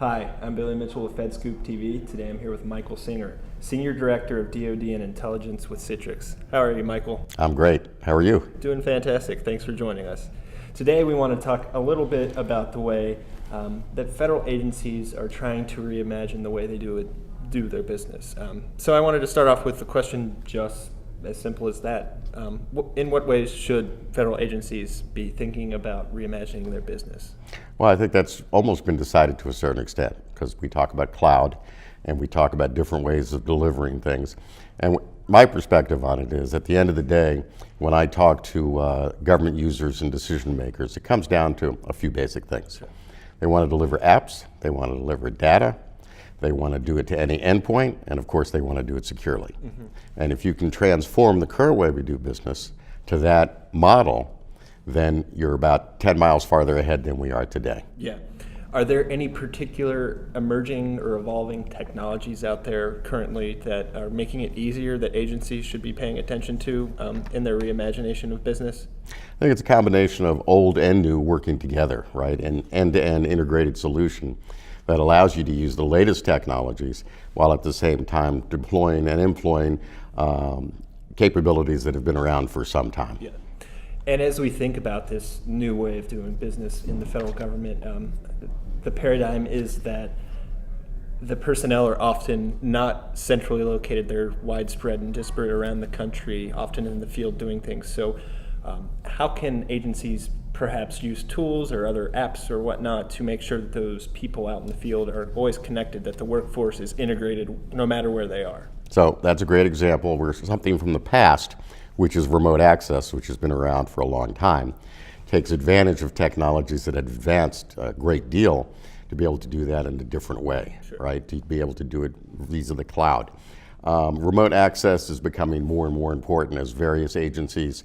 Hi, I'm Billy Mitchell with FedScoop TV. Today I'm here with Michael Singer, Senior Director of DoD and Intelligence with Citrix. How are you, Michael? I'm great. How are you? Doing fantastic. Thanks for joining us. Today we want to talk a little bit about the way that federal agencies are trying to reimagine the way they do their business. So I wanted to start off with the question just as simple as that. In what ways should federal agencies be thinking about reimagining their business? Well, I think that's almost been decided to a certain extent because we talk about cloud and we talk about different ways of delivering things. And my perspective on it is, at the end of the day, when I talk to government users and decision makers, it comes down to a few basic things. Sure. They want to deliver apps, they want to deliver data, they want to do it to any endpoint, and of course they want to do it securely. Mm-hmm. And if you can transform the current way we do business to that model, then you're about 10 miles farther ahead than we are today. Yeah. Are there any particular emerging or evolving technologies out there currently that are making it easier that agencies should be paying attention to in their reimagination of business? I think it's a combination of old and new working together, right? An end-to-end integrated solution that allows you to use the latest technologies while at the same time deploying and employing capabilities that have been around for some time. Yeah. And as we think about this new way of doing business in the federal government, the paradigm is that the personnel are often not centrally located. They're widespread and disparate around the country, often in the field doing things. So how can agencies perhaps use tools or other apps or whatnot to make sure that those people out in the field are always connected, that the workforce is integrated no matter where they are? So that's a great example where something from the past, which is remote access, which has been around for a long time, takes advantage of technologies that have advanced a great deal to be able to do that in a different way, Sure. right? To be able to do it via the cloud. Remote access is becoming more and more important as various agencies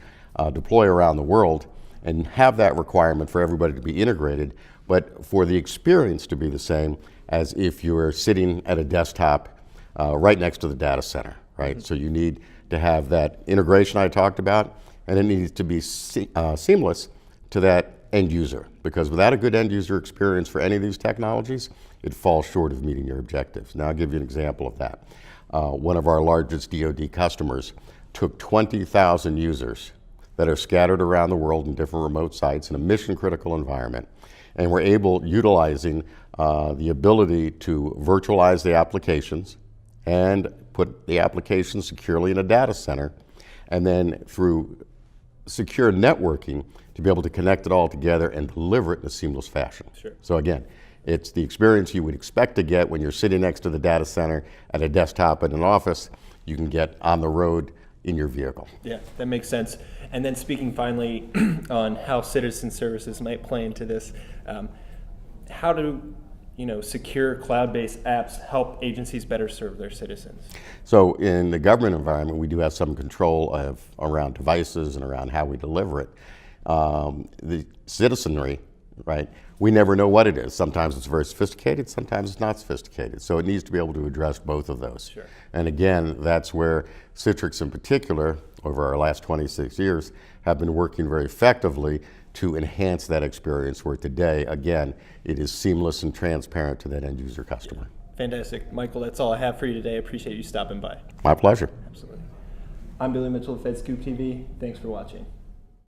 deploy around the world and have that requirement for everybody to be integrated, but for the experience to be the same as if you were sitting at a desktop right next to the data center, right? Mm-hmm. So you need to have that integration I talked about, and it needs to be seamless to that end user, because without a good end user experience for any of these technologies, it falls short of meeting your objectives. Now I'll give you an example of that. One of our largest DoD customers took 20,000 users that are scattered around the world in different remote sites in a mission-critical environment, and we're utilizing the ability to virtualize the applications and put the applications securely in a data center, and then through secure networking to be able to connect it all together and deliver it in a seamless fashion. Sure. So again, it's the experience you would expect to get when you're sitting next to the data center at a desktop in an office. You can get on the road in your vehicle. Yeah, that makes sense. And then speaking finally on how citizen services might play into this, how do secure cloud-based apps help agencies better serve their citizens? So in the government environment, we do have some control around devices and around how we deliver it. The citizenry, right, we never know what it is. Sometimes it's very sophisticated, sometimes it's not sophisticated. So it needs to be able to address both of those. Sure. And again, that's where Citrix in particular, over our last 26 years, have been working very effectively to enhance that experience, where today, again, it is seamless and transparent to that end user customer. Yeah. Fantastic. Michael, that's all I have for you today. I appreciate you stopping by. My pleasure. Absolutely. I'm Billy Mitchell of FedScoop TV. Thanks for watching.